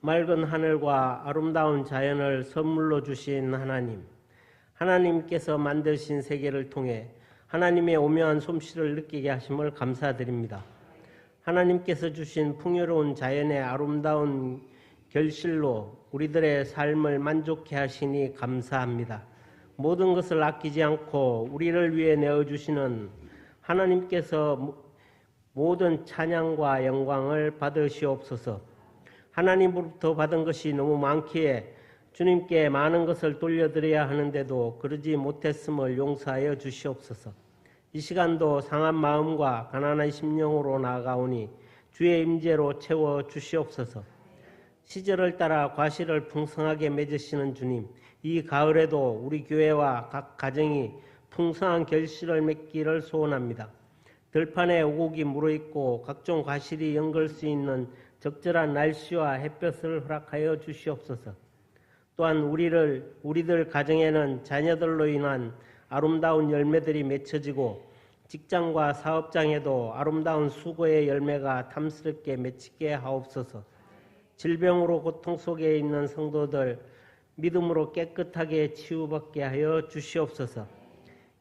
맑은 하늘과 아름다운 자연을 선물로 주신 하나님, 하나님께서 만드신 세계를 통해 하나님의 오묘한 솜씨를 느끼게 하심을 감사드립니다. 하나님께서 주신 풍요로운 자연의 아름다운 결실로 우리들의 삶을 만족케 하시니 감사합니다. 모든 것을 아끼지 않고 우리를 위해 내어주시는 하나님께서 모든 찬양과 영광을 받으시옵소서. 하나님으로부터 받은 것이 너무 많기에 주님께 많은 것을 돌려드려야 하는데도 그러지 못했음을 용서하여 주시옵소서. 이 시간도 상한 마음과 가난한 심령으로 나아가오니 주의 임재로 채워 주시옵소서. 시절을 따라 과실을 풍성하게 맺으시는 주님, 이 가을에도 우리 교회와 각 가정이 풍성한 결실을 맺기를 소원합니다. 들판에 오곡이 물어있고 각종 과실이 연걸 수 있는 적절한 날씨와 햇볕을 허락하여 주시옵소서. 또한 우리들 가정에는 자녀들로 인한 아름다운 열매들이 맺혀지고 직장과 사업장에도 아름다운 수고의 열매가 탐스럽게 맺히게 하옵소서. 질병으로 고통 속에 있는 성도들 믿음으로 깨끗하게 치유받게 하여 주시옵소서.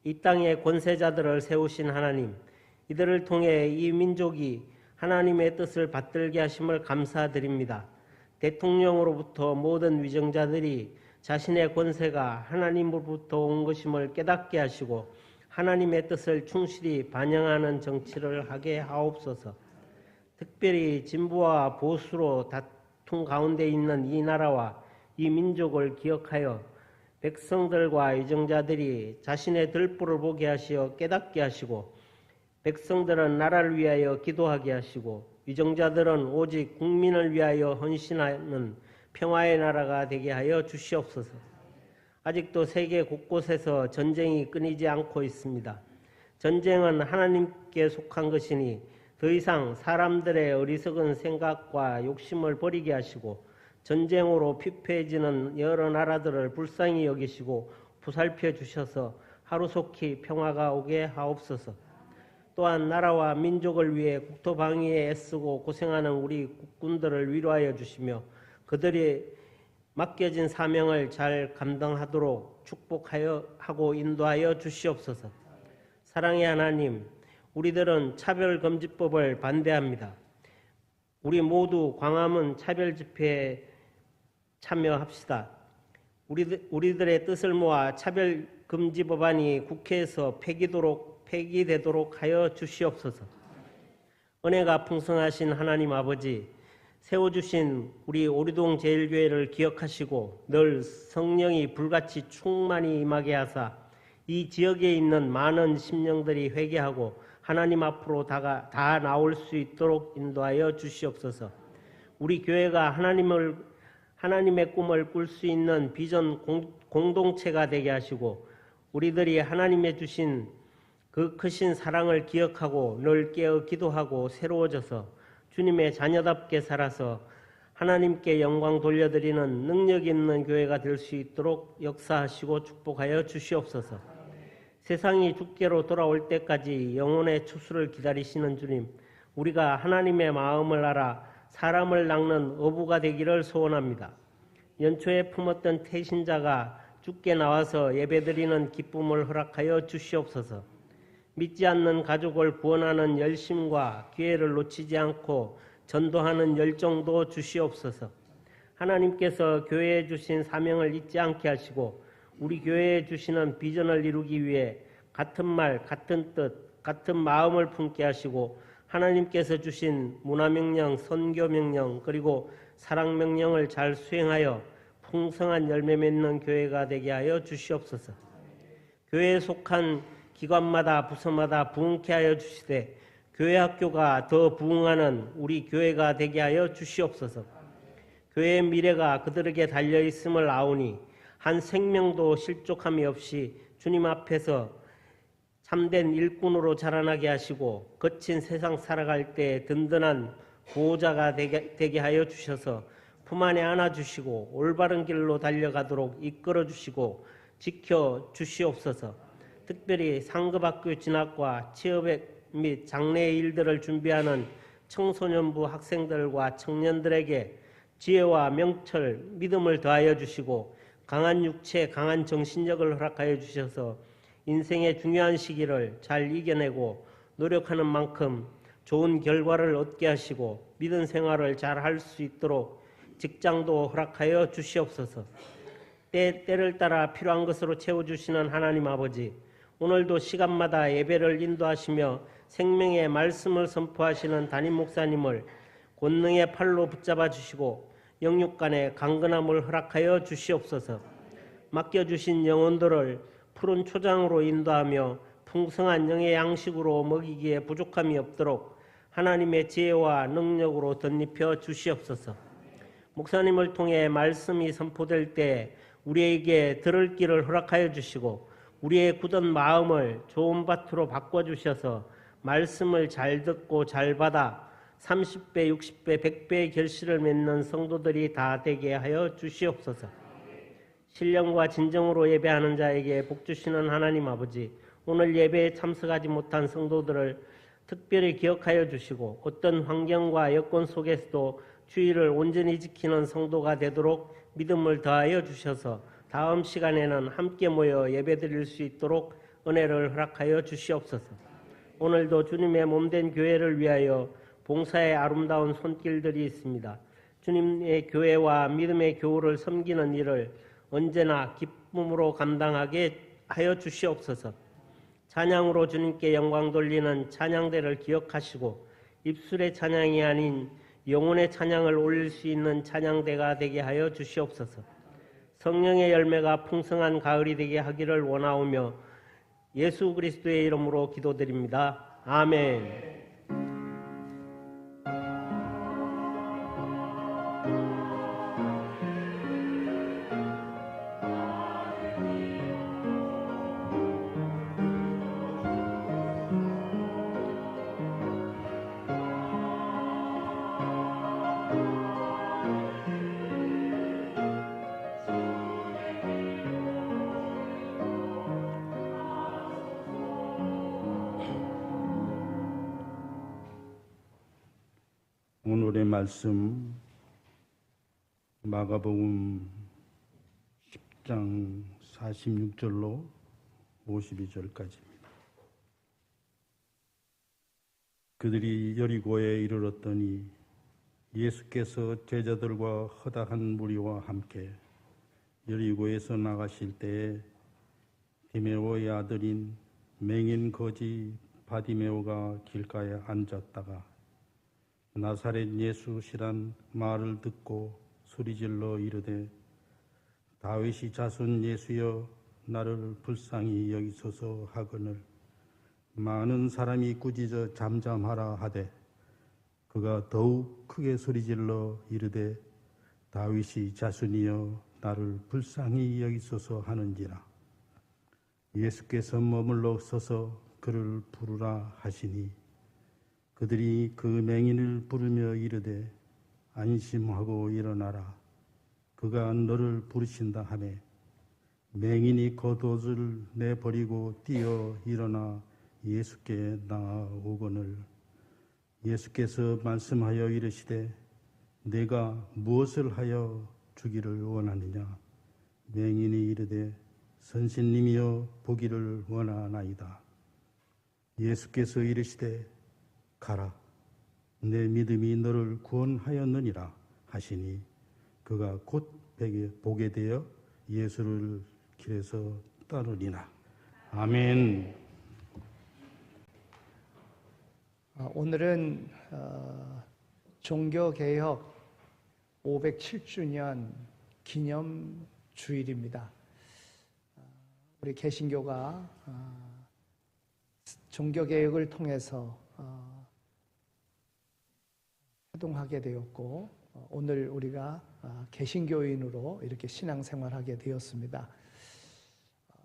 이 땅의 권세자들을 세우신 하나님, 이들을 통해 이 민족이 하나님의 뜻을 받들게 하심을 감사드립니다. 대통령으로부터 모든 위정자들이 자신의 권세가 하나님으로부터 온 것임을 깨닫게 하시고 하나님의 뜻을 충실히 반영하는 정치를 하게 하옵소서. 특별히 진보와 보수로 다툼 가운데 있는 이 나라와 이 민족을 기억하여 백성들과 위정자들이 자신의 들보를 보게 하시어 깨닫게 하시고 백성들은 나라를 위하여 기도하게 하시고 위정자들은 오직 국민을 위하여 헌신하는 평화의 나라가 되게 하여 주시옵소서. 아직도 세계 곳곳에서 전쟁이 끊이지 않고 있습니다. 전쟁은 하나님께 속한 것이니 더 이상 사람들의 어리석은 생각과 욕심을 버리게 하시고 전쟁으로 피폐해지는 여러 나라들을 불쌍히 여기시고 보살펴 주셔서 하루속히 평화가 오게 하옵소서. 또한 나라와 민족을 위해 국토 방위에 애쓰고 고생하는 우리 국군들을 위로하여 주시며 그들이 맡겨진 사명을 잘 감당하도록 축복하여 하고 인도하여 주시옵소서. 사랑의 하나님, 우리들은 차별금지법을 반대합니다. 우리 모두 광화문 차별 집회에 참여합시다. 우리들의 뜻을 모아 차별금지 법안이 국회에서 폐기되도록 하여 주시옵소서. 은혜가 풍성하신 하나님 아버지, 세워주신 우리 오리동 제일교회를 기억하시고 늘 성령이 불같이 충만히 임하게 하사 이 지역에 있는 많은 심령들이 회개하고 하나님 앞으로 다 나올 수 있도록 인도하여 주시옵소서. 우리 교회가 하나님의 꿈을 꿀 수 있는 비전 공동체가 되게 하시고 우리들이 하나님의 주신 그 크신 사랑을 기억하고 늘 깨어 기도하고 새로워져서 주님의 자녀답게 살아서 하나님께 영광 돌려드리는 능력 있는 교회가 될 수 있도록 역사하시고 축복하여 주시옵소서. 세상이 주께로 돌아올 때까지 영혼의 추수를 기다리시는 주님, 우리가 하나님의 마음을 알아 사람을 낚는 어부가 되기를 소원합니다. 연초에 품었던 태신자가 주께 나와서 예배드리는 기쁨을 허락하여 주시옵소서. 믿지 않는 가족을 구원하는 열심과 기회를 놓치지 않고 전도하는 열정도 주시옵소서. 하나님께서 교회에 주신 사명을 잊지 않게 하시고 우리 교회에 주시는 비전을 이루기 위해 같은 말, 같은 뜻, 같은 마음을 품게 하시고 하나님께서 주신 문화명령, 선교명령 그리고 사랑명령을 잘 수행하여 풍성한 열매 맺는 교회가 되게 하여 주시옵소서. 교회에 속한 기관마다 부서마다 부흥케 하여 주시되 교회 학교가 더 부흥하는 우리 교회가 되게 하여 주시옵소서. 교회의 미래가 그들에게 달려있음을 아오니 한 생명도 실족함이 없이 주님 앞에서 참된 일꾼으로 자라나게 하시고 거친 세상 살아갈 때 든든한 보호자가 되게 하여 주셔서 품 안에 안아주시고 올바른 길로 달려가도록 이끌어주시고 지켜주시옵소서. 특별히 상급학교 진학과 취업 및 장래의 일들을 준비하는 청소년부 학생들과 청년들에게 지혜와 명철, 믿음을 더하여 주시고 강한 육체, 강한 정신력을 허락하여 주셔서 인생의 중요한 시기를 잘 이겨내고 노력하는 만큼 좋은 결과를 얻게 하시고 믿음 생활을 잘 할 수 있도록 직장도 허락하여 주시옵소서. 때를 따라 필요한 것으로 채워주시는 하나님 아버지, 오늘도 시간마다 예배를 인도하시며 생명의 말씀을 선포하시는 담임 목사님을 권능의 팔로 붙잡아 주시고 영육간의 강건함을 허락하여 주시옵소서. 맡겨주신 영혼들을 푸른 초장으로 인도하며 풍성한 영의 양식으로 먹이기에 부족함이 없도록 하나님의 지혜와 능력으로 덧입혀 주시옵소서. 목사님을 통해 말씀이 선포될 때 우리에게 들을 길을 허락하여 주시고 우리의 굳은 마음을 좋은 밭으로 바꿔주셔서 말씀을 잘 듣고 잘 받아 30배, 60배, 100배의 결실을 맺는 성도들이 다 되게 하여 주시옵소서. 신령과 진정으로 예배하는 자에게 복 주시는 하나님 아버지, 오늘 예배에 참석하지 못한 성도들을 특별히 기억하여 주시고 어떤 환경과 여건 속에서도 주의를 온전히 지키는 성도가 되도록 믿음을 더하여 주셔서 다음 시간에는 함께 모여 예배드릴 수 있도록 은혜를 허락하여 주시옵소서. 오늘도 주님의 몸된 교회를 위하여 봉사의 아름다운 손길들이 있습니다. 주님의 교회와 믿음의 교우를 섬기는 일을 언제나 기쁨으로 감당하게 하여 주시옵소서. 찬양으로 주님께 영광 돌리는 찬양대를 기억하시고 입술의 찬양이 아닌 영혼의 찬양을 올릴 수 있는 찬양대가 되게 하여 주시옵소서. 성령의 열매가 풍성한 가을이 되게 하기를 원하오며 예수 그리스도의 이름으로 기도드립니다. 아멘. 오늘의 말씀 마가복음 10장 46절로 52절까지입니다. 그들이 여리고에 이르렀더니 예수께서 제자들과 허다한 무리와 함께 여리고에서 나가실 때에 디메오의 아들인 맹인 거지 바디메오가 길가에 앉았다가 나사렛 예수시란 말을 듣고 소리질러 이르되 다윗이 자손 예수여 나를 불쌍히 여기소서 하거늘 많은 사람이 꾸짖어 잠잠하라 하되 그가 더욱 크게 소리질러 이르되 다윗이 자손이여 나를 불쌍히 여기소서 하는지라. 예수께서 머물러 서서 그를 부르라 하시니 그들이 그 맹인을 부르며 이르되 안심하고 일어나라 그가 너를 부르신다 하매 맹인이 겉옷을 내버리고 뛰어 일어나 예수께 나아오거늘 예수께서 말씀하여 이르시되 내가 무엇을 하여 주기를 원하느냐. 맹인이 이르되 선생님이여 보기를 원하나이다. 예수께서 이르시되 가라 내 믿음이 너를 구원하였느니라 하시니 그가 곧 보게 되어 예수를 길에서 따르니라. 아멘. 오늘은 종교개혁 507주년 기념 주일입니다. 우리 개신교가 종교개혁을 통해서 활동하게 되었고 오늘 우리가 개신교인으로 이렇게 신앙생활하게 되었습니다.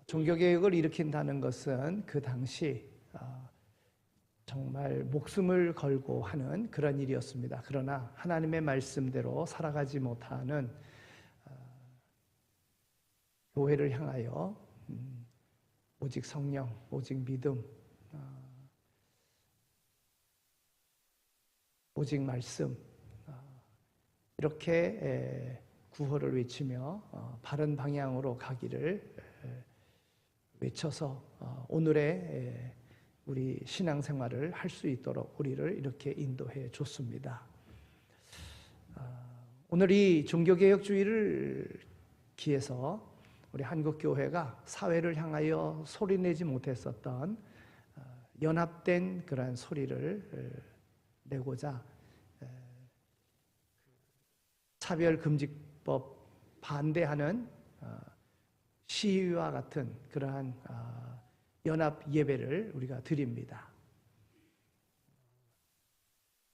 종교개혁을 일으킨다는 것은 그 당시 정말 목숨을 걸고 하는 그런 일이었습니다. 그러나 하나님의 말씀대로 살아가지 못하는 교회를 향하여 오직 성령, 오직 믿음, 오직 말씀 이렇게 구호를 외치며 바른 방향으로 가기를 외쳐서 오늘의 우리 신앙생활을 할 수 있도록 우리를 이렇게 인도해 줬습니다. 오늘 이 종교개혁주의를 기해서 우리 한국교회가 사회를 향하여 소리내지 못했었던 연합된 그러한 소리를 내고자 차별금지법 반대하는 시위와 같은 그러한 연합 예배를 우리가 드립니다.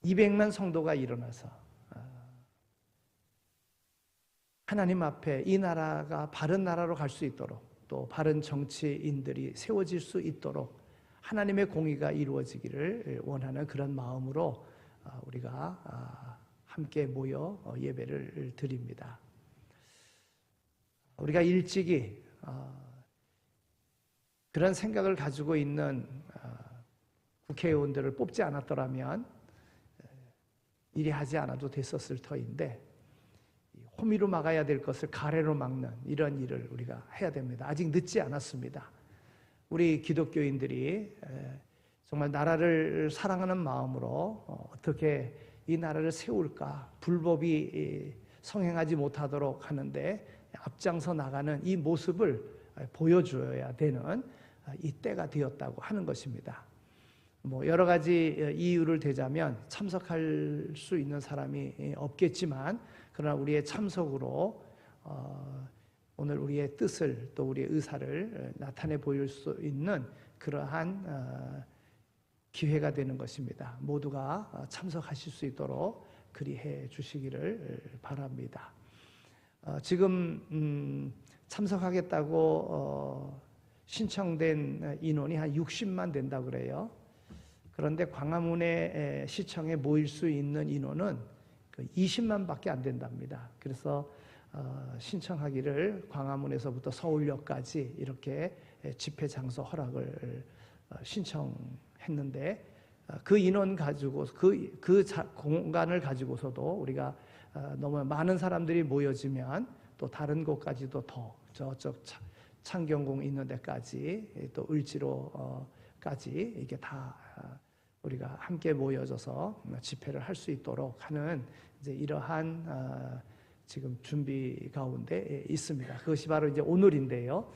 200만 성도가 일어나서 하나님 앞에 이 나라가 바른 나라로 갈 수 있도록 또 바른 정치인들이 세워질 수 있도록 하나님의 공의가 이루어지기를 원하는 그런 마음으로 우리가 함께 모여 예배를 드립니다. 우리가 일찍이 그런 생각을 가지고 있는 국회의원들을 뽑지 않았더라면 이리 하지 않아도 됐었을 터인데 호미로 막아야 될 것을 가래로 막는 이런 일을 우리가 해야 됩니다. 아직 늦지 않았습니다. 우리 기독교인들이 정말 나라를 사랑하는 마음으로 어떻게 이 나라를 세울까, 불법이 성행하지 못하도록 하는데 앞장서 나가는 이 모습을 보여줘야 되는 이 때가 되었다고 하는 것입니다. 여러 가지 이유를 대자면 참석할 수 있는 사람이 없겠지만 그러나 우리의 참석으로 오늘 우리의 뜻을 또 우리의 의사를 나타내 보일 수 있는 그러한 기회가 되는 것입니다. 모두가 참석하실 수 있도록 그리해 주시기를 바랍니다. 지금 참석하겠다고 신청된 인원이 한 60만 된다고 그래요. 그런데 광화문에 시청에 모일 수 있는 인원은 20만 밖에 안 된답니다. 그래서 신청하기를 광화문에서부터 서울역까지 이렇게 집회 장소 허락을 신청했는데 그 인원 가지고 그 공간을 가지고서도 우리가 너무 많은 사람들이 모여지면 또 다른 곳까지도 더 저쪽 창경궁 있는 데까지 또 을지로까지 이게 다 우리가 함께 모여져서 집회를 할 수 있도록 하는 이제 이러한 지금 준비 가운데 있습니다. 그것이 바로 이제 오늘인데요.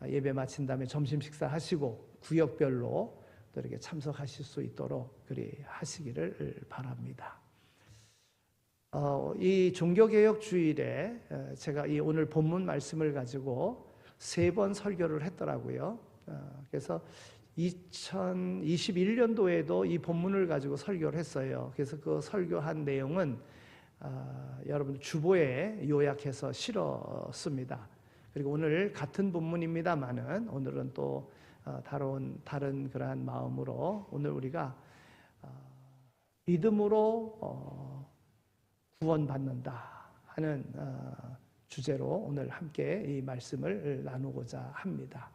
예배 마친 다음에 점심 식사하시고 구역별로 또 이렇게 참석하실 수 있도록 그리 하시기를 바랍니다. 이 종교개혁 주일에 제가 이 오늘 본문 말씀을 가지고 3번 설교를 했더라고요. 그래서 2021년도에도 이 본문을 가지고 설교를 했어요. 그래서 그 설교한 내용은 여러분 주보에 요약해서 실었습니다. 그리고 오늘 같은 본문입니다만은 오늘은 또 다른 그러한 마음으로 오늘 우리가 믿음으로 구원받는다 하는 주제로 오늘 함께 이 말씀을 나누고자 합니다.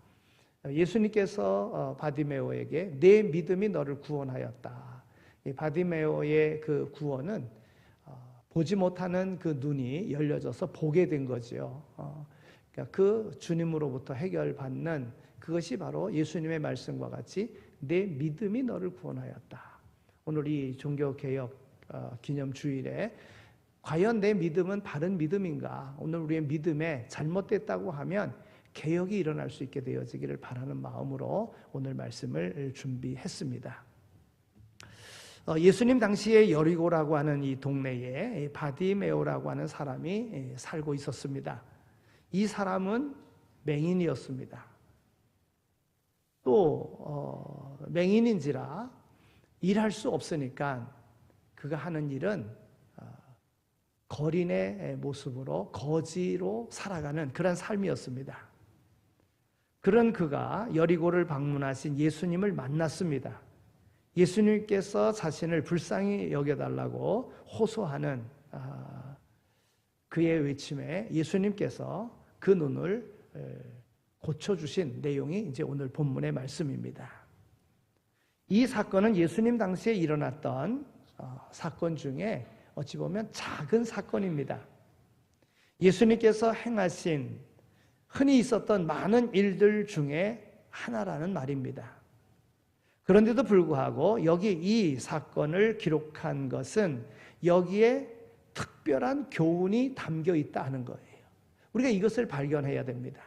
예수님께서 바디메오에게 내 믿음이 너를 구원하였다. 이 바디메오의 그 구원은 보지 못하는 그 눈이 열려져서 보게 된 거죠. 그러니까 그 주님으로부터 해결받는 그것이 바로 예수님의 말씀과 같이 내 믿음이 너를 구원하였다. 오늘 이 종교개혁 기념주일에 과연 내 믿음은 바른 믿음인가? 오늘 우리의 믿음에 잘못됐다고 하면 개혁이 일어날 수 있게 되어지기를 바라는 마음으로 오늘 말씀을 준비했습니다. 예수님 당시에 여리고라고 하는 이 동네에 바디메오라고 하는 사람이 살고 있었습니다. 이 사람은 맹인이었습니다. 또 맹인인지라 일할 수 없으니까 그가 하는 일은 거린의 모습으로 거지로 살아가는 그런 삶이었습니다. 그런 그가 여리고를 방문하신 예수님을 만났습니다. 예수님께서 자신을 불쌍히 여겨달라고 호소하는 그의 외침에 예수님께서 그 눈을 고쳐주신 내용이 이제 오늘 본문의 말씀입니다. 이 사건은 예수님 당시에 일어났던 사건 중에 어찌 보면 작은 사건입니다. 예수님께서 행하신 흔히 있었던 많은 일들 중에 하나라는 말입니다. 그런데도 불구하고 여기 이 사건을 기록한 것은 여기에 특별한 교훈이 담겨 있다 하는 거예요. 우리가 이것을 발견해야 됩니다.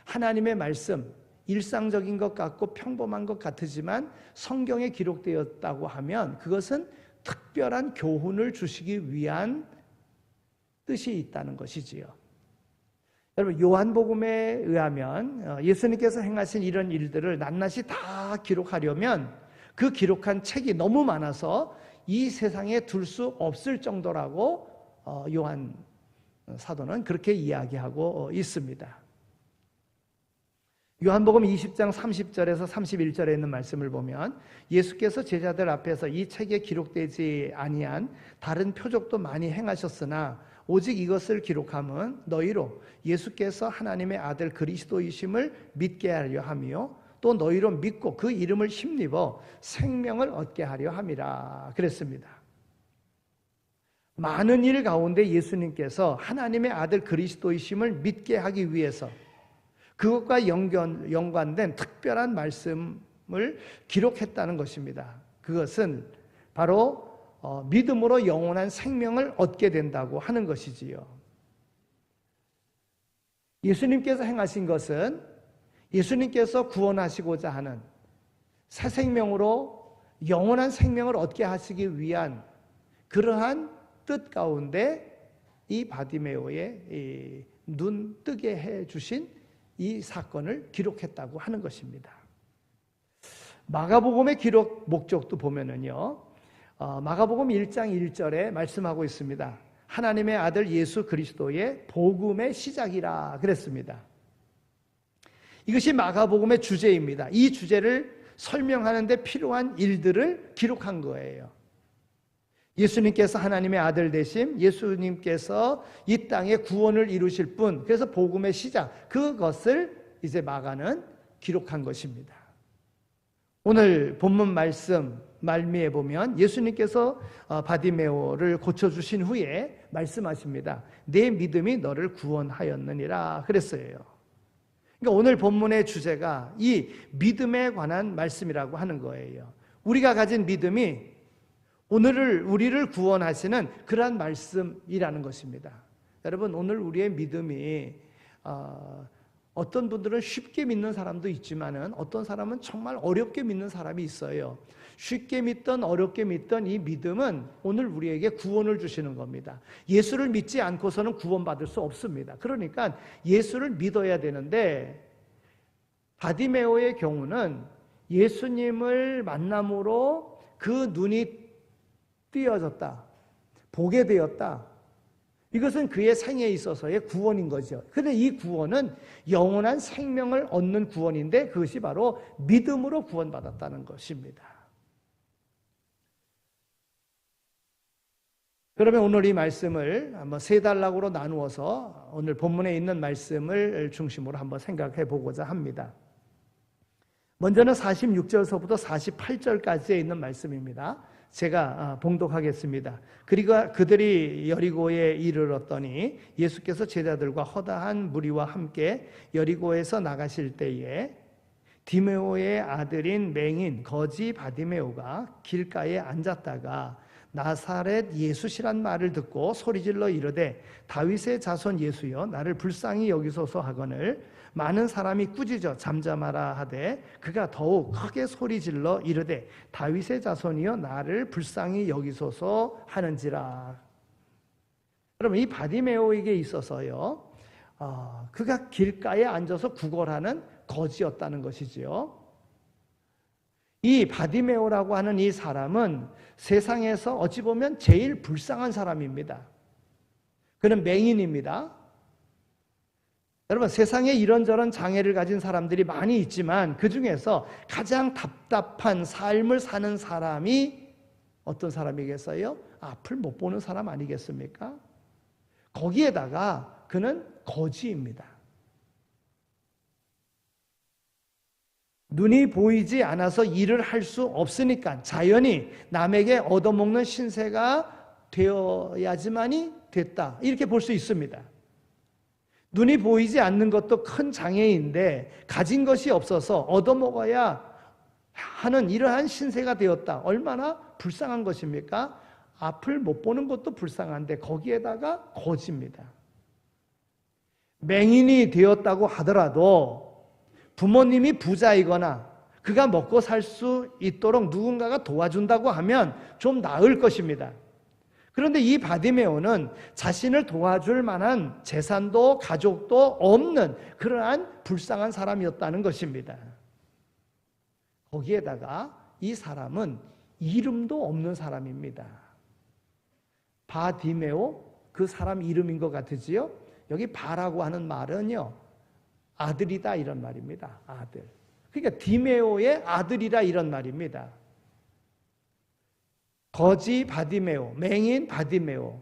하나님의 말씀, 일상적인 것 같고 평범한 것 같으지만 성경에 기록되었다고 하면 그것은 특별한 교훈을 주시기 위한 뜻이 있다는 것이지요. 여러분, 요한복음에 의하면 예수님께서 행하신 이런 일들을 낱낱이 다 기록하려면 그 기록한 책이 너무 많아서 이 세상에 둘 수 없을 정도라고 요한 사도는 그렇게 이야기하고 있습니다. 요한복음 20장 30절에서 31절에 있는 말씀을 보면 예수께서 제자들 앞에서 이 책에 기록되지 아니한 다른 표적도 많이 행하셨으나 오직 이것을 기록함은 너희로 예수께서 하나님의 아들 그리스도이심을 믿게 하려 하며 또 너희로 믿고 그 이름을 힘입어 생명을 얻게 하려 함이라 그랬습니다. 많은 일 가운데 예수님께서 하나님의 아들 그리스도이심을 믿게 하기 위해서 그것과 연관된 특별한 말씀을 기록했다는 것입니다. 그것은 바로 믿음으로 영원한 생명을 얻게 된다고 하는 것이지요. 예수님께서 행하신 것은 예수님께서 구원하시고자 하는 새 생명으로 영원한 생명을 얻게 하시기 위한 그러한 뜻 가운데 이 바디메오의 눈 뜨게 해 주신 이 사건을 기록했다고 하는 것입니다. 마가복음의 기록 목적도 보면은요, 마가복음 1장 1절에 말씀하고 있습니다. 하나님의 아들 예수 그리스도의 복음의 시작이라 그랬습니다. 이것이 마가복음의 주제입니다. 이 주제를 설명하는 데 필요한 일들을 기록한 거예요. 예수님께서 하나님의 아들 되심, 예수님께서 이 땅에 구원을 이루실 분, 그래서 복음의 시작, 그것을 이제 마가는 기록한 것입니다. 오늘 본문 말씀 말미에 보면 예수님께서 바디메오를 고쳐주신 후에 말씀하십니다. 내 믿음이 너를 구원하였느니라 그랬어요. 그러니까 오늘 본문의 주제가 이 믿음에 관한 말씀이라고 하는 거예요. 우리가 가진 믿음이 우리를 구원하시는 그러한 말씀이라는 것입니다. 여러분, 오늘 우리의 믿음이 어떤 분들은 쉽게 믿는 사람도 있지만은 어떤 사람은 정말 어렵게 믿는 사람이 있어요. 쉽게 믿던 어렵게 믿던 이 믿음은 오늘 우리에게 구원을 주시는 겁니다. 예수를 믿지 않고서는 구원받을 수 없습니다. 그러니까 예수를 믿어야 되는데 바디메오의 경우는 예수님을 만남으로 그 눈이 띄어졌다, 보게 되었다. 이것은 그의 생에 있어서의 구원인 거죠. 그런데 이 구원은 영원한 생명을 얻는 구원인데 그것이 바로 믿음으로 구원받았다는 것입니다. 그러면 오늘 이 말씀을 한번 세 단락으로 나누어서 오늘 본문에 있는 말씀을 중심으로 한번 생각해 보고자 합니다. 먼저는 46절서부터 48절까지에 있는 말씀입니다. 제가 봉독하겠습니다. 그리고 그들이 여리고에 이르렀더니 예수께서 제자들과 허다한 무리와 함께 여리고에서 나가실 때에 디메오의 아들인 맹인 거지 바디메오가 길가에 앉았다가 나사렛 예수시란 말을 듣고 소리질러 이르되 다윗의 자손 예수여 나를 불쌍히 여기소서 하거늘 많은 사람이 꾸짖어 잠잠하라 하되 그가 더욱 크게 소리질러 이르되 다윗의 자손이여 나를 불쌍히 여기소서 하는지라. 그러면 이 바디메오에게 있어서요, 그가 길가에 앉아서 구걸하는 거지였다는 것이지요. 이 바디메오라고 하는 이 사람은 세상에서 어찌 보면 제일 불쌍한 사람입니다. 그는 맹인입니다. 여러분, 세상에 이런저런 장애를 가진 사람들이 많이 있지만 그 중에서 가장 답답한 삶을 사는 사람이 어떤 사람이겠어요? 앞을 못 보는 사람 아니겠습니까? 거기에다가 그는 거지입니다. 눈이 보이지 않아서 일을 할 수 없으니까 자연히 남에게 얻어먹는 신세가 되어야지만이 됐다. 이렇게 볼 수 있습니다. 눈이 보이지 않는 것도 큰 장애인데 가진 것이 없어서 얻어먹어야 하는 이러한 신세가 되었다. 얼마나 불쌍한 것입니까? 앞을 못 보는 것도 불쌍한데 거기에다가 거지입니다. 맹인이 되었다고 하더라도 부모님이 부자이거나 그가 먹고 살 수 있도록 누군가가 도와준다고 하면 좀 나을 것입니다. 그런데 이 바디메오는 자신을 도와줄 만한 재산도 가족도 없는 그러한 불쌍한 사람이었다는 것입니다. 거기에다가 이 사람은 이름도 없는 사람입니다. 바디메오, 그 사람 이름인 것 같으지요? 여기 바라고 하는 말은요, 아들이다 이런 말입니다. 아들. 그러니까 디메오의 아들이라 이런 말입니다. 거지 바디메오, 맹인 바디메오.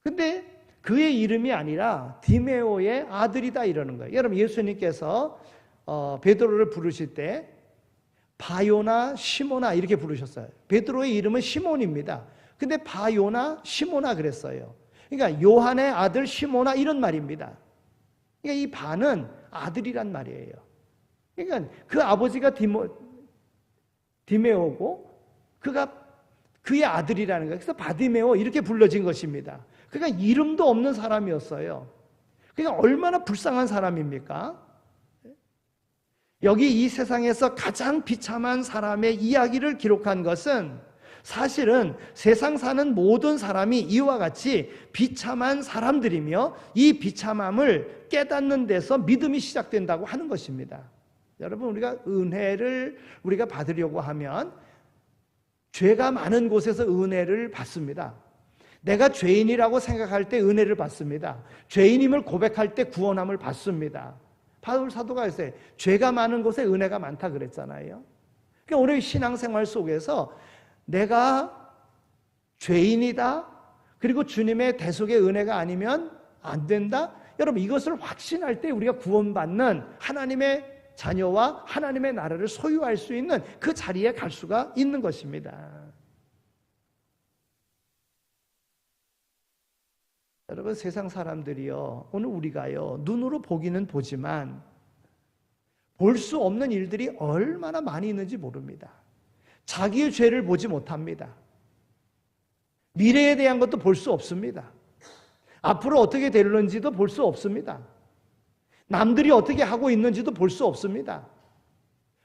근데 그의 이름이 아니라 디메오의 아들이다 이러는 거예요. 여러분, 예수님께서 베드로를 부르실 때 바요나 시모나 이렇게 부르셨어요. 베드로의 이름은 시몬입니다. 근데 바요나 시모나 그랬어요. 그러니까 요한의 아들 시모나 이런 말입니다. 그러니까 이 바는 아들이란 말이에요. 그러니까 그 아버지가 디메오고 그가 그의 아들이라는 거예요. 그래서 바디메오 이렇게 불러진 것입니다. 그러니까 이름도 없는 사람이었어요. 그러니까 얼마나 불쌍한 사람입니까? 여기 이 세상에서 가장 비참한 사람의 이야기를 기록한 것은 사실은 세상 사는 모든 사람이 이와 같이 비참한 사람들이며 이 비참함을 깨닫는 데서 믿음이 시작된다고 하는 것입니다. 여러분, 우리가 은혜를 우리가 받으려고 하면 죄가 많은 곳에서 은혜를 받습니다. 내가 죄인이라고 생각할 때 은혜를 받습니다. 죄인임을 고백할 때 구원함을 받습니다. 바울 사도가 했어요. 죄가 많은 곳에 은혜가 많다 그랬잖아요. 그러니까 우리 신앙생활 속에서 내가 죄인이다, 그리고 주님의 대속의 은혜가 아니면 안 된다. 여러분, 이것을 확신할 때 우리가 구원받는 하나님의 자녀와 하나님의 나라를 소유할 수 있는 그 자리에 갈 수가 있는 것입니다. 여러분, 세상 사람들이요, 오늘 우리가요, 눈으로 보기는 보지만 볼 수 없는 일들이 얼마나 많이 있는지 모릅니다. 자기의 죄를 보지 못합니다. 미래에 대한 것도 볼 수 없습니다. 앞으로 어떻게 될런지도 볼 수 없습니다. 남들이 어떻게 하고 있는지도 볼 수 없습니다.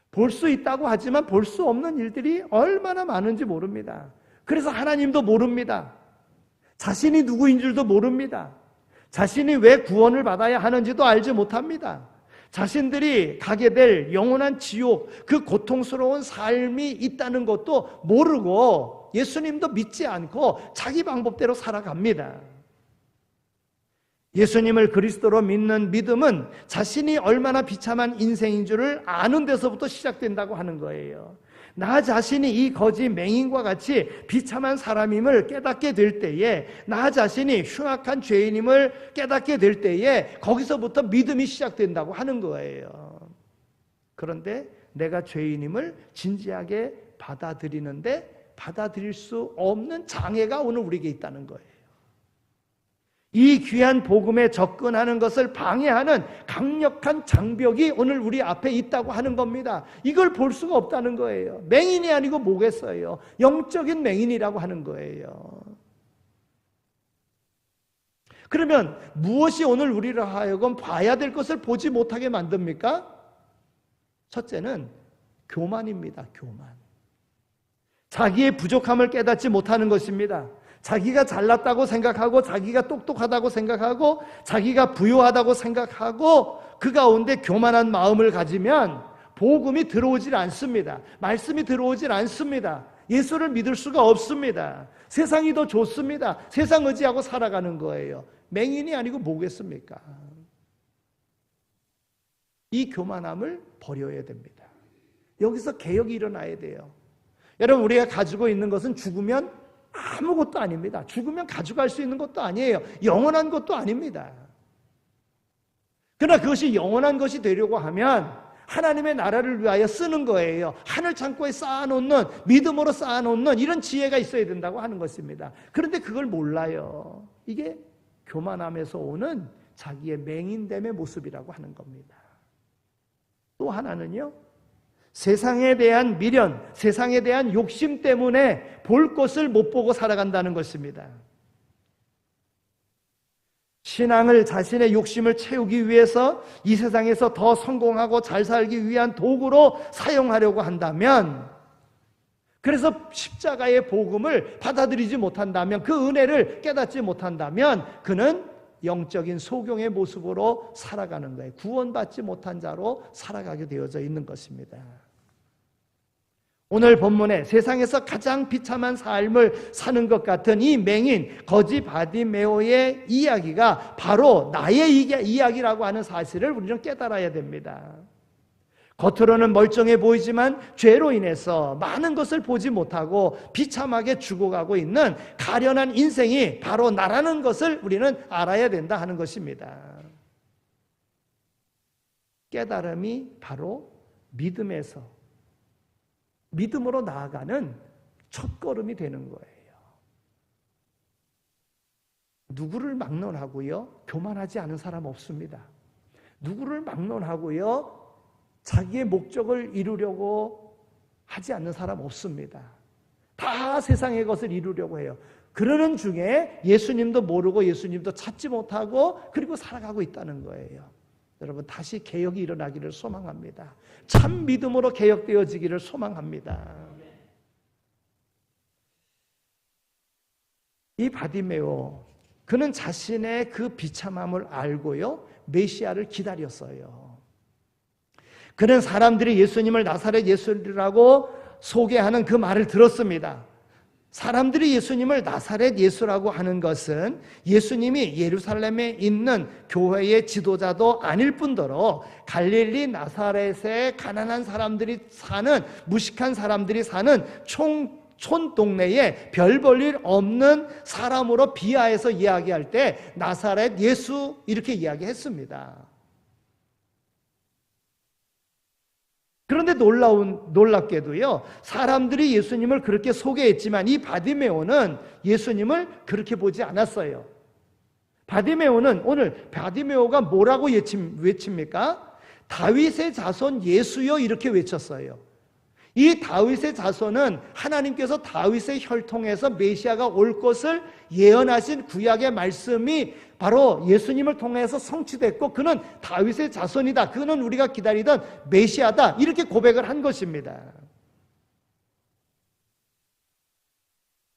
볼 수 있다고 하지만 볼 수 없는 일들이 얼마나 많은지 모릅니다. 그래서 하나님도 모릅니다. 자신이 누구인 줄도 모릅니다. 자신이 왜 구원을 받아야 하는지도 알지 못합니다. 자신들이 가게 될 영원한 지옥, 그 고통스러운 삶이 있다는 것도 모르고 예수님도 믿지 않고 자기 방법대로 살아갑니다. 예수님을 그리스도로 믿는 믿음은 자신이 얼마나 비참한 인생인 줄을 아는 데서부터 시작된다고 하는 거예요. 나 자신이 이 거지 맹인과 같이 비참한 사람임을 깨닫게 될 때에, 나 자신이 흉악한 죄인임을 깨닫게 될 때에 거기서부터 믿음이 시작된다고 하는 거예요. 그런데 내가 죄인임을 진지하게 받아들이는데 받아들일 수 없는 장애가 오늘 우리에게 있다는 거예요. 이 귀한 복음에 접근하는 것을 방해하는 강력한 장벽이 오늘 우리 앞에 있다고 하는 겁니다. 이걸 볼 수가 없다는 거예요. 맹인이 아니고 뭐겠어요? 영적인 맹인이라고 하는 거예요. 그러면 무엇이 오늘 우리를 하여금 봐야 될 것을 보지 못하게 만듭니까? 첫째는 교만입니다. 교만. 자기의 부족함을 깨닫지 못하는 것입니다. 자기가 잘났다고 생각하고, 자기가 똑똑하다고 생각하고, 자기가 부유하다고 생각하고, 그 가운데 교만한 마음을 가지면 복음이 들어오질 않습니다. 말씀이 들어오질 않습니다. 예수를 믿을 수가 없습니다. 세상이 더 좋습니다. 세상 의지하고 살아가는 거예요. 맹인이 아니고 뭐겠습니까? 이 교만함을 버려야 됩니다. 여기서 개혁이 일어나야 돼요. 여러분, 우리가 가지고 있는 것은 죽으면 아무것도 아닙니다. 죽으면 가져갈 수 있는 것도 아니에요. 영원한 것도 아닙니다. 그러나 그것이 영원한 것이 되려고 하면 하나님의 나라를 위하여 쓰는 거예요. 하늘 창고에 쌓아놓는, 믿음으로 쌓아놓는 이런 지혜가 있어야 된다고 하는 것입니다. 그런데 그걸 몰라요. 이게 교만함에서 오는 자기의 맹인됨의 모습이라고 하는 겁니다. 또 하나는요, 세상에 대한 미련, 세상에 대한 욕심 때문에 볼 것을 못 보고 살아간다는 것입니다. 신앙을, 자신의 욕심을 채우기 위해서 이 세상에서 더 성공하고 잘 살기 위한 도구로 사용하려고 한다면, 그래서 십자가의 복음을 받아들이지 못한다면, 그 은혜를 깨닫지 못한다면 그는 영적인 소경의 모습으로 살아가는 거예요. 구원받지 못한 자로 살아가게 되어져 있는 것입니다. 오늘 본문에 세상에서 가장 비참한 삶을 사는 것 같은 이 맹인 거지 바디메오의 이야기가 바로 나의 이야기라고 하는 사실을 우리는 깨달아야 됩니다. 겉으로는 멀쩡해 보이지만 죄로 인해서 많은 것을 보지 못하고 비참하게 죽어가고 있는 가련한 인생이 바로 나라는 것을 우리는 알아야 된다 하는 것입니다. 깨달음이 바로 믿음으로 나아가는 첫걸음이 되는 거예요. 누구를 막론하고요, 교만하지 않은 사람 없습니다. 누구를 막론하고요, 자기의 목적을 이루려고 하지 않는 사람 없습니다. 다 세상의 것을 이루려고 해요. 그러는 중에 예수님도 모르고 예수님도 찾지 못하고 그리고 살아가고 있다는 거예요. 여러분, 다시 개혁이 일어나기를 소망합니다. 참 믿음으로 개혁되어지기를 소망합니다. 이 바디메오, 그는 자신의 그 비참함을 알고요, 메시아를 기다렸어요. 그는 사람들이 예수님을 나사렛 예수라고 소개하는 그 말을 들었습니다. 사람들이 예수님을 나사렛 예수라고 하는 것은 예수님이 예루살렘에 있는 교회의 지도자도 아닐 뿐더러 갈릴리 나사렛에 가난한 사람들이 사는, 무식한 사람들이 사는 촌 동네에 별 볼 일 없는 사람으로 비하해서 이야기할 때 나사렛 예수 이렇게 이야기했습니다. 그런데 놀랍게도요, 사람들이 예수님을 그렇게 소개했지만 이 바디메오는 예수님을 그렇게 보지 않았어요. 바디메오는 오늘 바디메오가 뭐라고 외칩니까? 다윗의 자손 예수여 이렇게 외쳤어요. 이 다윗의 자손은 하나님께서 다윗의 혈통에서 메시아가 올 것을 예언하신 구약의 말씀이 바로 예수님을 통해서 성취됐고, 그는 다윗의 자손이다, 그는 우리가 기다리던 메시아다, 이렇게 고백을 한 것입니다.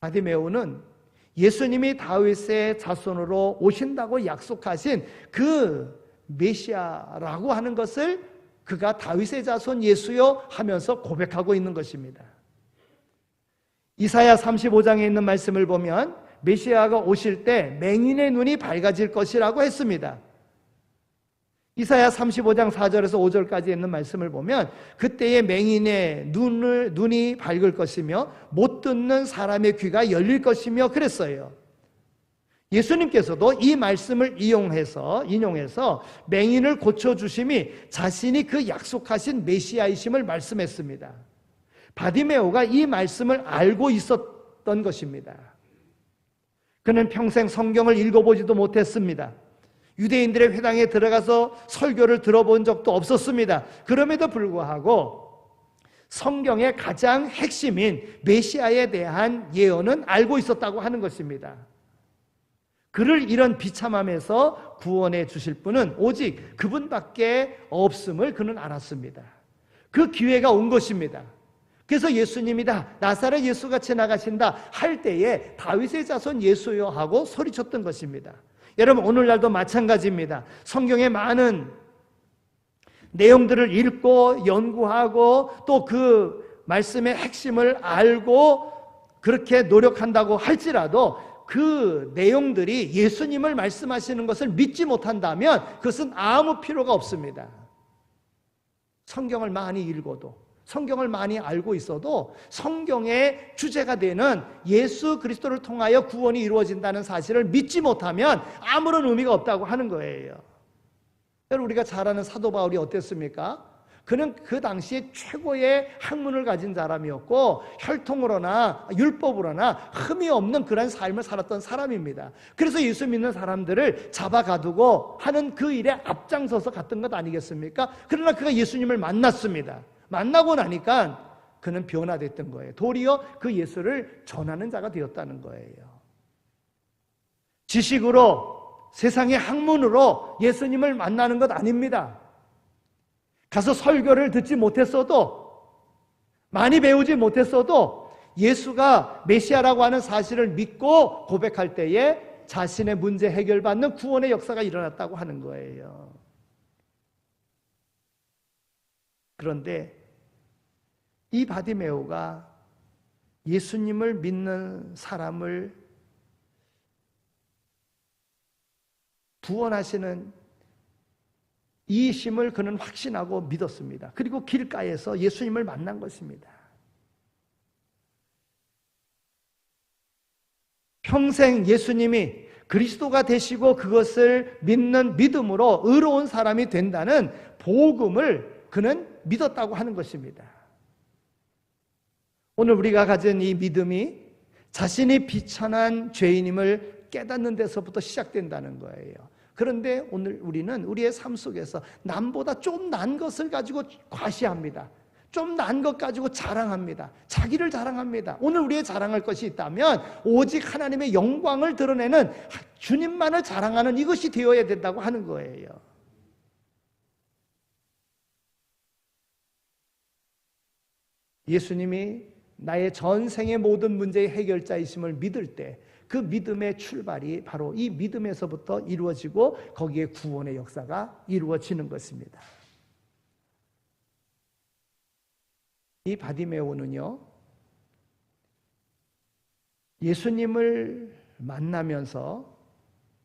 바디메오는 예수님이 다윗의 자손으로 오신다고 약속하신 그 메시아라고 하는 것을 그가 다윗의 자손 예수여 하면서 고백하고 있는 것입니다. 이사야 35장에 있는 말씀을 보면 메시아가 오실 때 맹인의 눈이 밝아질 것이라고 했습니다. 이사야 35장 4절에서 5절까지 있는 말씀을 보면 그때의 맹인의 눈이 밝을 것이며 못 듣는 사람의 귀가 열릴 것이며 그랬어요. 예수님께서도 이 말씀을 인용해서 맹인을 고쳐주심이 자신이 그 약속하신 메시아이심을 말씀했습니다. 바디메오가 이 말씀을 알고 있었던 것입니다. 그는 평생 성경을 읽어보지도 못했습니다. 유대인들의 회당에 들어가서 설교를 들어본 적도 없었습니다. 그럼에도 불구하고 성경의 가장 핵심인 메시아에 대한 예언은 알고 있었다고 하는 것입니다. 그를 이런 비참함에서 구원해 주실 분은 오직 그분밖에 없음을 그는 알았습니다. 그 기회가 온 것입니다. 그래서 예수님이다, 나사렛 예수가 지나가신다 할 때에 다윗의 자손 예수여 하고 소리쳤던 것입니다. 여러분, 오늘날도 마찬가지입니다. 성경의 많은 내용들을 읽고 연구하고 또 그 말씀의 핵심을 알고 그렇게 노력한다고 할지라도 그 내용들이 예수님을 말씀하시는 것을 믿지 못한다면 그것은 아무 필요가 없습니다. 성경을 많이 읽어도, 성경을 많이 알고 있어도 성경의 주제가 되는 예수 그리스도를 통하여 구원이 이루어진다는 사실을 믿지 못하면 아무런 의미가 없다고 하는 거예요. 여러분, 우리가 잘 아는 사도 바울이 어땠습니까? 그는 그 당시에 최고의 학문을 가진 사람이었고 혈통으로나 율법으로나 흠이 없는 그런 삶을 살았던 사람입니다. 그래서 예수 믿는 사람들을 잡아가두고 하는 그 일에 앞장서서 갔던 것 아니겠습니까? 그러나 그가 예수님을 만났습니다. 만나고 나니까 그는 변화됐던 거예요. 도리어 그 예수를 전하는 자가 되었다는 거예요. 지식으로, 세상의 학문으로 예수님을 만나는 것 아닙니다. 가서 설교를 듣지 못했어도, 많이 배우지 못했어도 예수가 메시아라고 하는 사실을 믿고 고백할 때에 자신의 문제 해결받는 구원의 역사가 일어났다고 하는 거예요. 그런데 이 바디메오가 예수님을 믿는 사람을 구원하시는 이심을 그는 확신하고 믿었습니다. 그리고 길가에서 예수님을 만난 것입니다. 평생 예수님이 그리스도가 되시고 그것을 믿는 믿음으로 의로운 사람이 된다는 복음을 그는 믿었다고 하는 것입니다. 오늘 우리가 가진 이 믿음이 자신이 비천한 죄인임을 깨닫는 데서부터 시작된다는 거예요. 그런데 오늘 우리는 우리의 삶 속에서 남보다 좀 난 것을 가지고 과시합니다. 좀 난 것 가지고 자랑합니다. 자기를 자랑합니다. 오늘 우리의 자랑할 것이 있다면 오직 하나님의 영광을 드러내는 주님만을 자랑하는 이것이 되어야 된다고 하는 거예요. 예수님이 나의 전생의 모든 문제의 해결자이심을 믿을 때 그 믿음의 출발이 바로 이 믿음에서부터 이루어지고 거기에 구원의 역사가 이루어지는 것입니다. 이 바디메오는요, 예수님을 만나면서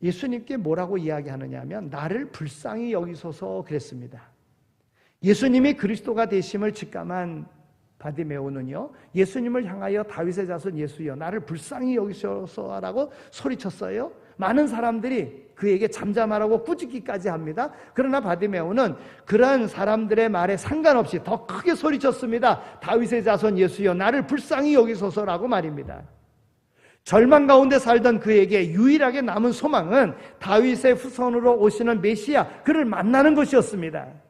예수님께 뭐라고 이야기하느냐 하면 나를 불쌍히 여기소서 그랬습니다. 예수님이 그리스도가 되심을 직감한 바디메오는요, 예수님을 향하여 다윗의 자손 예수여 나를 불쌍히 여기소서라고 소리쳤어요. 많은 사람들이 그에게 잠잠하라고 꾸짖기까지 합니다. 그러나 바디메오는 그러한 사람들의 말에 상관없이 더 크게 소리쳤습니다. 다윗의 자손 예수여 나를 불쌍히 여기소서라고 말입니다. 절망 가운데 살던 그에게 유일하게 남은 소망은 다윗의 후손으로 오시는 메시아, 그를 만나는 것이었습니다.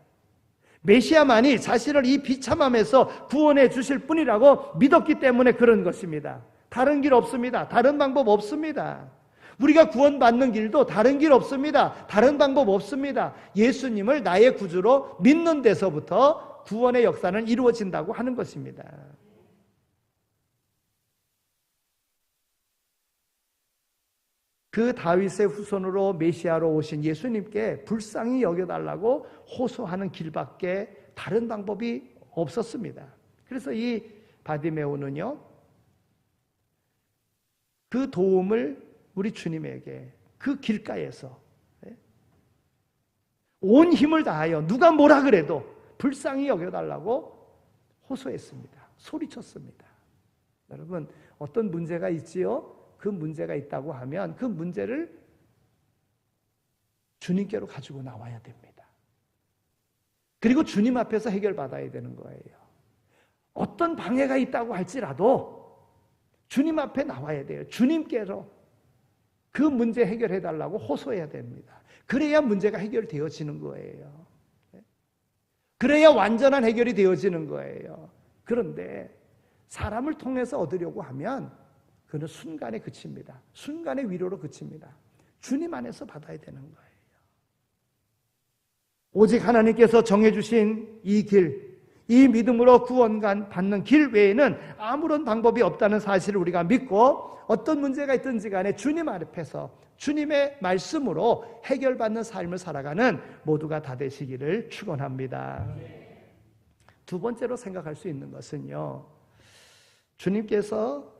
메시아만이 자신을 이 비참함에서 구원해 주실 뿐이라고 믿었기 때문에 그런 것입니다. 다른 길 없습니다. 다른 방법 없습니다. 우리가 구원받는 길도 다른 길 없습니다. 다른 방법 없습니다. 예수님을 나의 구주로 믿는 데서부터 구원의 역사는 이루어진다고 하는 것입니다. 그 다윗의 후손으로 메시아로 오신 예수님께 불쌍히 여겨달라고 호소하는 길밖에 다른 방법이 없었습니다. 그래서 이 바디메오는요, 그 도움을 우리 주님에게 그 길가에서 온 힘을 다하여 누가 뭐라 그래도 불쌍히 여겨달라고 호소했습니다. 소리쳤습니다. 여러분, 어떤 문제가 있지요? 그 문제가 있다고 하면 그 문제를 주님께로 가지고 나와야 됩니다. 그리고 주님 앞에서 해결받아야 되는 거예요. 어떤 방해가 있다고 할지라도 주님 앞에 나와야 돼요. 주님께로 그 문제 해결해 달라고 호소해야 됩니다. 그래야 문제가 해결되어지는 거예요. 그래야 완전한 해결이 되어지는 거예요. 그런데 사람을 통해서 얻으려고 하면 그는 순간에 그칩니다. 순간의 위로로 그칩니다. 주님 안에서 받아야 되는 거예요. 오직 하나님께서 정해주신 이 길, 이 믿음으로 구원 받는 길 외에는 아무런 방법이 없다는 사실을 우리가 믿고 어떤 문제가 있든지 간에 주님 앞에서 주님의 말씀으로 해결받는 삶을 살아가는 모두가 다 되시기를 축원합니다. 두 번째로 생각할 수 있는 것은요, 주님께서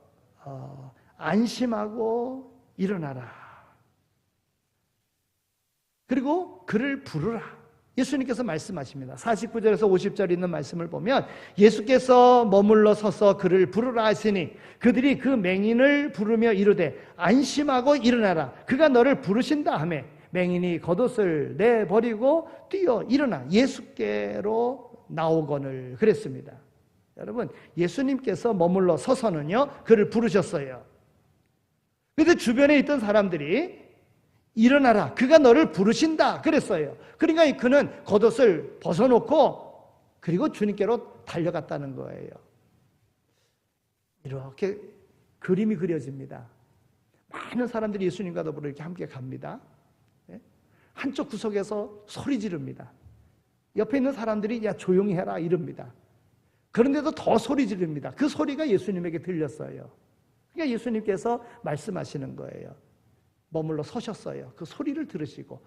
안심하고 일어나라. 그리고 그를 부르라. 예수님께서 말씀하십니다. 49절에서 50절 있는 말씀을 보면 예수께서 머물러 서서 그를 부르라 하시니 그들이 그 맹인을 부르며 이르되 안심하고 일어나라. 그가 너를 부르신다 하매 맹인이 겉옷을 내버리고 뛰어 일어나 예수께로 나오거늘 그랬습니다. 여러분, 예수님께서 머물러 서서는요, 그를 부르셨어요. 그런데 주변에 있던 사람들이 일어나라, 그가 너를 부르신다 그랬어요. 그러니까 그는 겉옷을 벗어놓고 그리고 주님께로 달려갔다는 거예요. 이렇게 그림이 그려집니다. 많은 사람들이 예수님과 더불어 이렇게 함께 갑니다. 한쪽 구석에서 소리 지릅니다. 옆에 있는 사람들이 야 조용히 해라 이럽니다. 그런데도 더 소리 지릅니다. 그 소리가 예수님에게 들렸어요. 그러니까 예수님께서 말씀하시는 거예요. 머물러 서셨어요. 그 소리를 들으시고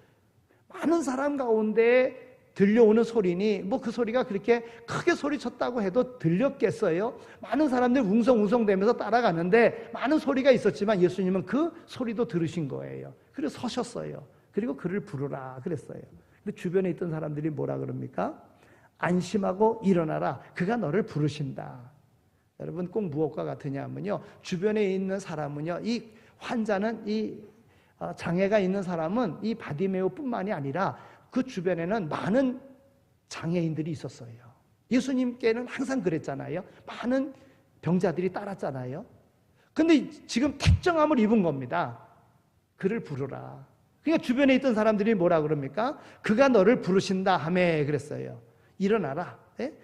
많은 사람 가운데 들려오는 소리니 뭐 그 소리가 그렇게 크게 소리쳤다고 해도 들렸겠어요? 많은 사람들이 웅성웅성대면서 따라가는데 많은 소리가 있었지만 예수님은 그 소리도 들으신 거예요. 그래서 서셨어요. 그리고 그를 부르라 그랬어요. 근데 주변에 있던 사람들이 뭐라 그럽니까? 안심하고 일어나라. 그가 너를 부르신다. 여러분 꼭 무엇과 같으냐면요. 주변에 있는 사람은요. 이 환자는 이 장애가 있는 사람은 이 바디메오뿐만이 아니라 그 주변에는 많은 장애인들이 있었어요. 예수님께는 항상 그랬잖아요. 많은 병자들이 따랐잖아요. 근데 지금 택정함을 입은 겁니다. 그를 부르라. 그러니까 주변에 있던 사람들이 뭐라 그럽니까? 그가 너를 부르신다 하매 그랬어요. 일어나라.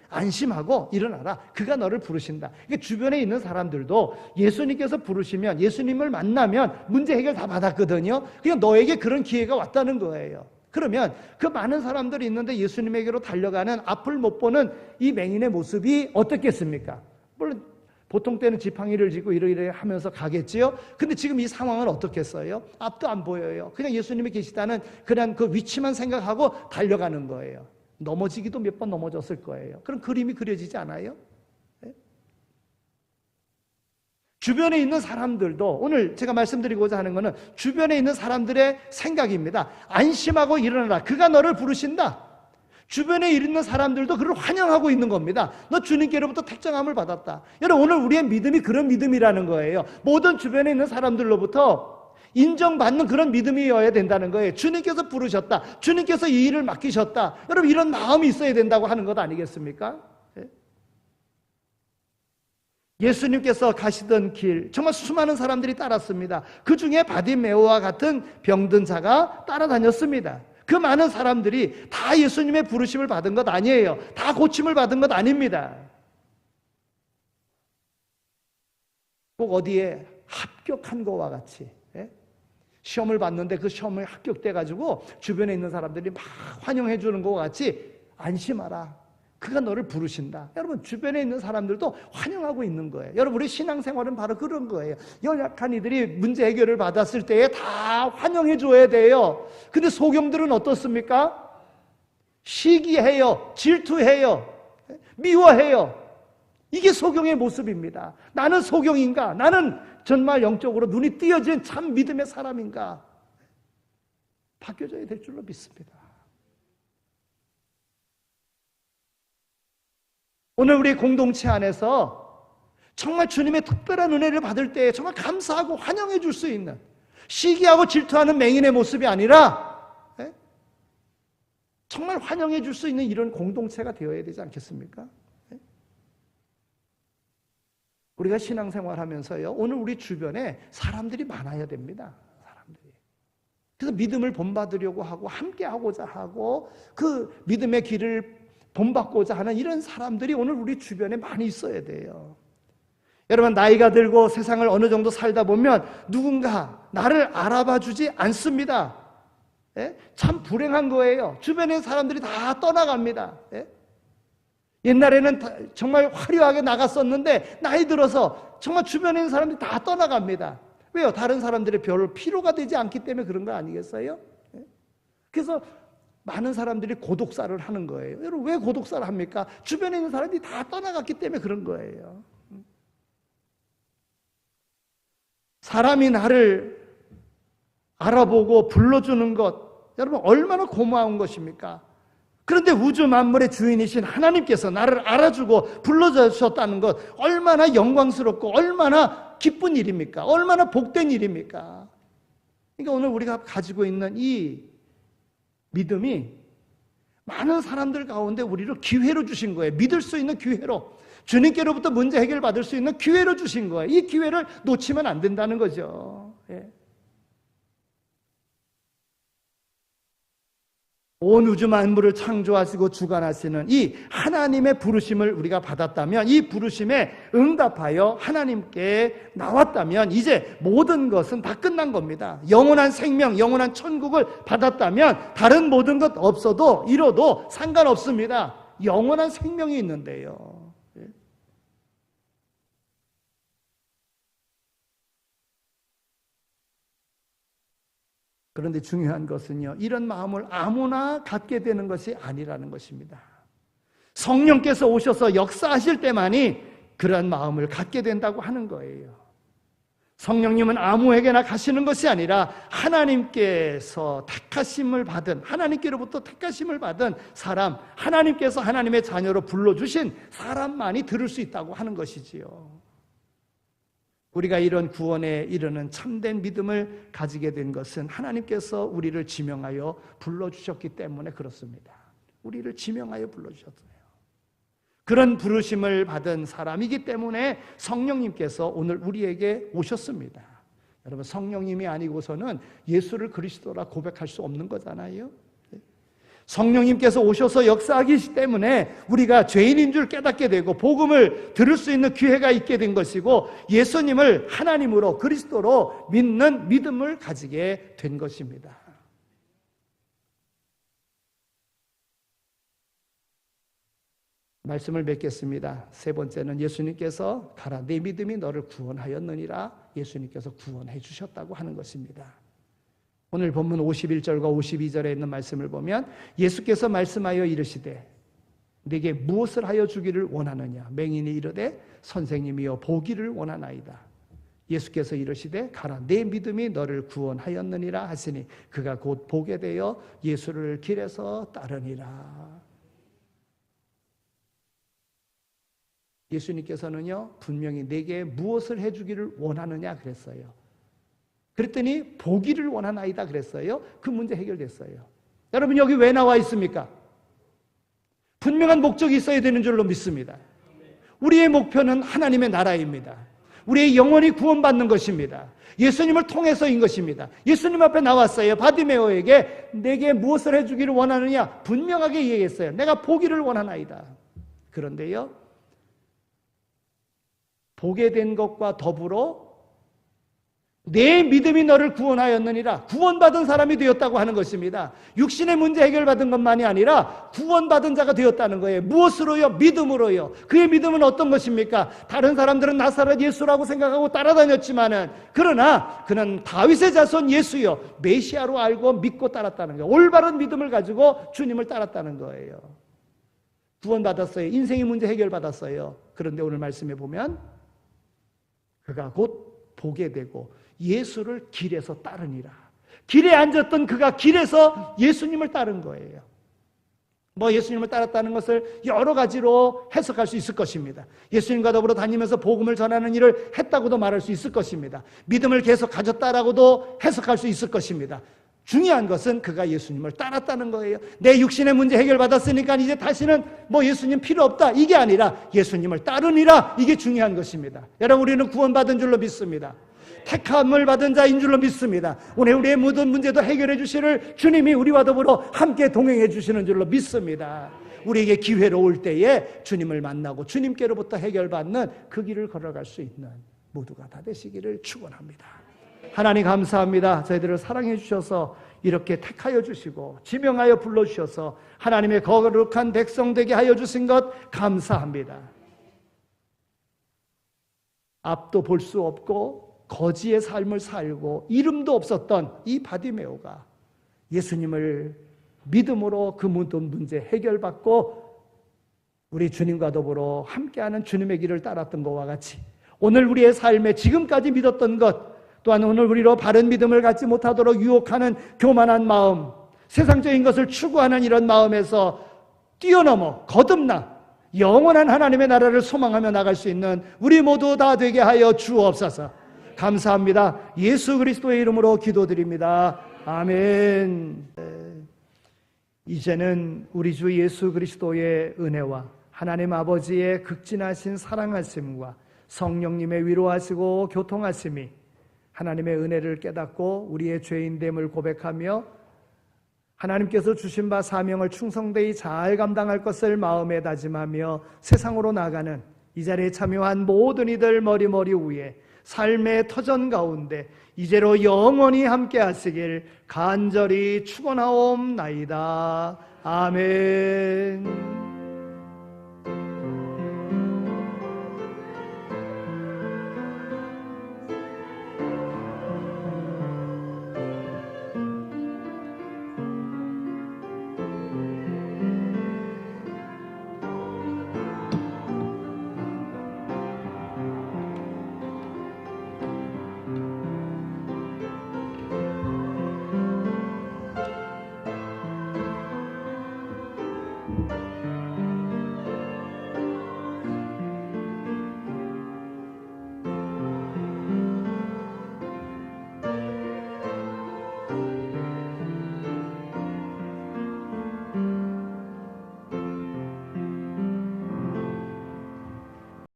안심하고 일어나라. 그가 너를 부르신다. 그러니까 주변에 있는 사람들도 예수님께서 부르시면 예수님을 만나면 문제 해결 다 받았거든요. 그냥 너에게 그런 기회가 왔다는 거예요. 그러면 그 많은 사람들이 있는데 예수님에게로 달려가는 앞을 못 보는 이 맹인의 모습이 어떻겠습니까? 물론 보통 때는 지팡이를 쥐고 이러이러 하면서 가겠지요. 근데 지금 이 상황은 어떻겠어요? 앞도 안 보여요. 그냥 예수님이 계시다는 그냥 그 위치만 생각하고 달려가는 거예요. 넘어지기도 몇 번 넘어졌을 거예요. 그런 그림이 그려지지 않아요? 네? 주변에 있는 사람들도 오늘 제가 말씀드리고자 하는 것은 주변에 있는 사람들의 생각입니다. 안심하고 일어나라. 그가 너를 부르신다. 주변에 있는 사람들도 그를 환영하고 있는 겁니다. 너 주님께로부터 택정함을 받았다. 여러분 오늘 우리의 믿음이 그런 믿음이라는 거예요. 모든 주변에 있는 사람들로부터 인정받는 그런 믿음이어야 된다는 거예요. 주님께서 부르셨다. 주님께서 이 일을 맡기셨다. 여러분 이런 마음이 있어야 된다고 하는 것 아니겠습니까? 예수님께서 가시던 길 정말 수많은 사람들이 따랐습니다. 그 중에 바디메오와 같은 병든 자가 따라다녔습니다. 그 많은 사람들이 다 예수님의 부르심을 받은 것 아니에요. 다 고침을 받은 것 아닙니다. 꼭 어디에 합격한 것과 같이 시험을 봤는데 그 시험에 합격돼가지고 주변에 있는 사람들이 막 환영해 주는 것과 같이 안심하라. 그가 너를 부르신다. 여러분 주변에 있는 사람들도 환영하고 있는 거예요. 여러분 우리 신앙생활은 바로 그런 거예요. 연약한 이들이 문제 해결을 받았을 때에 다 환영해 줘야 돼요. 근데 소경들은 어떻습니까? 시기해요. 질투해요. 미워해요. 이게 소경의 모습입니다. 나는 소경인가? 나는 정말 영적으로 눈이 띄어진 참 믿음의 사람인가? 바뀌어져야 될 줄로 믿습니다. 오늘 우리 공동체 안에서 정말 주님의 특별한 은혜를 받을 때 정말 감사하고 환영해 줄 수 있는 시기하고 질투하는 맹인의 모습이 아니라 정말 환영해 줄 수 있는 이런 공동체가 되어야 되지 않겠습니까? 우리가 신앙생활 하면서요, 오늘 우리 주변에 사람들이 많아야 됩니다. 사람들이. 그래서 믿음을 본받으려고 하고, 함께 하고자 하고, 그 믿음의 길을 본받고자 하는 이런 사람들이 오늘 우리 주변에 많이 있어야 돼요. 여러분, 나이가 들고 세상을 어느 정도 살다 보면 누군가 나를 알아봐 주지 않습니다. 참 불행한 거예요. 주변에 사람들이 다 떠나갑니다. 옛날에는 정말 화려하게 나갔었는데 나이 들어서 정말 주변에 있는 사람들이 다 떠나갑니다. 왜요? 다른 사람들의 별로 필요가 되지 않기 때문에 그런 거 아니겠어요? 그래서 많은 사람들이 고독사를 하는 거예요. 여러분 왜 고독사를 합니까? 주변에 있는 사람들이 다 떠나갔기 때문에 그런 거예요. 사람이 나를 알아보고 불러주는 것, 여러분 얼마나 고마운 것입니까? 그런데 우주 만물의 주인이신 하나님께서 나를 알아주고 불러주셨다는 것 얼마나 영광스럽고 얼마나 기쁜 일입니까? 얼마나 복된 일입니까? 그러니까 오늘 우리가 가지고 있는 이 믿음이 많은 사람들 가운데 우리를 기회로 주신 거예요. 믿을 수 있는 기회로. 주님께로부터 문제 해결받을 수 있는 기회로 주신 거예요. 이 기회를 놓치면 안 된다는 거죠. 예. 온 우주 만물을 창조하시고 주관하시는 이 하나님의 부르심을 우리가 받았다면, 이 부르심에 응답하여 하나님께 나왔다면 이제 모든 것은 다 끝난 겁니다. 영원한 생명, 영원한 천국을 받았다면 다른 모든 것 없어도 이뤄도 상관없습니다. 영원한 생명이 있는데요. 그런데 중요한 것은요, 이런 마음을 아무나 갖게 되는 것이 아니라는 것입니다. 성령께서 오셔서 역사하실 때만이 그런 마음을 갖게 된다고 하는 거예요. 성령님은 아무에게나 가시는 것이 아니라 하나님께서 택하심을 받은, 하나님께로부터 택하심을 받은 사람, 하나님께서 하나님의 자녀로 불러주신 사람만이 들을 수 있다고 하는 것이지요. 우리가 이런 구원에 이르는 참된 믿음을 가지게 된 것은 하나님께서 우리를 지명하여 불러주셨기 때문에 그렇습니다. 우리를 지명하여 불러주셨어요. 그런 부르심을 받은 사람이기 때문에 성령님께서 오늘 우리에게 오셨습니다. 여러분, 성령님이 아니고서는 예수를 그리스도라 고백할 수 없는 거잖아요. 성령님께서 오셔서 역사하기 때문에 우리가 죄인인 줄 깨닫게 되고 복음을 들을 수 있는 기회가 있게 된 것이고 예수님을 하나님으로 그리스도로 믿는 믿음을 가지게 된 것입니다. 말씀을 맺겠습니다. 세 번째는 예수님께서 가라 내 믿음이 너를 구원하였느니라, 예수님께서 구원해 주셨다고 하는 것입니다. 오늘 본문 51절과 52절에 있는 말씀을 보면 예수께서 말씀하여 이르시되 네게 무엇을 하여 주기를 원하느냐, 맹인이 이르되 선생님이여 보기를 원하나이다. 예수께서 이르시되 가라 내 믿음이 너를 구원하였느니라 하시니 그가 곧 보게 되어 예수를 길에서 따르니라. 예수님께서는요 분명히 내게 무엇을 해주기를 원하느냐 그랬어요. 그랬더니 보기를 원하나이다 그랬어요. 그 문제 해결됐어요. 여러분, 여기 왜 나와 있습니까? 분명한 목적이 있어야 되는 줄로 믿습니다. 우리의 목표는 하나님의 나라입니다. 우리의 영혼이 구원받는 것입니다. 예수님을 통해서인 것입니다. 예수님 앞에 나왔어요. 바디메오에게 내게 무엇을 해주기를 원하느냐 분명하게 얘기했어요. 내가 보기를 원하나이다. 그런데요, 보게 된 것과 더불어 내 믿음이 너를 구원하였느니라, 구원받은 사람이 되었다고 하는 것입니다. 육신의 문제 해결받은 것만이 아니라 구원받은 자가 되었다는 거예요. 무엇으로요? 믿음으로요. 그의 믿음은 어떤 것입니까? 다른 사람들은 나사렛 예수라고 생각하고 따라다녔지만은 그러나 그는 다윗의 자손 예수요 메시아로 알고 믿고 따랐다는 거예요. 올바른 믿음을 가지고 주님을 따랐다는 거예요. 구원받았어요. 인생의 문제 해결받았어요. 그런데 오늘 말씀에 보면 그가 곧 보게 되고 예수를 길에서 따르니라. 길에 앉았던 그가 길에서 예수님을 따른 거예요. 예수님을 따랐다는 것을 여러 가지로 해석할 수 있을 것입니다. 예수님과 더불어 다니면서 복음을 전하는 일을 했다고도 말할 수 있을 것입니다. 믿음을 계속 가졌다라고도 해석할 수 있을 것입니다. 중요한 것은 그가 예수님을 따랐다는 거예요. 내 육신의 문제 해결받았으니까 이제 다시는 예수님 필요 없다, 이게 아니라 예수님을 따르니라, 이게 중요한 것입니다. 여러분, 우리는 구원받은 줄로 믿습니다. 택함을 받은 자인 줄로 믿습니다. 오늘 우리의 모든 문제도 해결해 주시를 주님이 우리와 더불어 함께 동행해 주시는 줄로 믿습니다. 우리에게 기회로 올 때에 주님을 만나고 주님께로부터 해결받는 그 길을 걸어갈 수 있는 모두가 다 되시기를 축원합니다. 하나님 감사합니다. 저희들을 사랑해 주셔서 이렇게 택하여 주시고 지명하여 불러주셔서 하나님의 거룩한 백성 되게 하여 주신 것 감사합니다. 앞도 볼 수 없고 거지의 삶을 살고 이름도 없었던 이 바디메오가 예수님을 믿음으로 그 모든 문제 해결받고 우리 주님과 더불어 함께하는 주님의 길을 따랐던 것과 같이 오늘 우리의 삶에 지금까지 믿었던 것 또한 오늘 우리로 바른 믿음을 갖지 못하도록 유혹하는 교만한 마음, 세상적인 것을 추구하는 이런 마음에서 뛰어넘어 거듭나 영원한 하나님의 나라를 소망하며 나갈 수 있는 우리 모두 다 되게 하여 주옵소서. 감사합니다. 예수 그리스도의 이름으로 기도드립니다. 아멘. 이제는 우리 주 예수 그리스도의 은혜와 하나님 아버지의 극진하신 사랑하심과 성령님의 위로하시고 교통하심이 하나님의 은혜를 깨닫고 우리의 죄인됨을 고백하며 하나님께서 주신 바 사명을 충성되이 잘 감당할 것을 마음에 다짐하며 세상으로 나가는 이 자리에 참여한 모든 이들 머리머리 위에 삶의 터전 가운데 이제로 영원히 함께 하시길 간절히 축원하옵나이다. 아멘.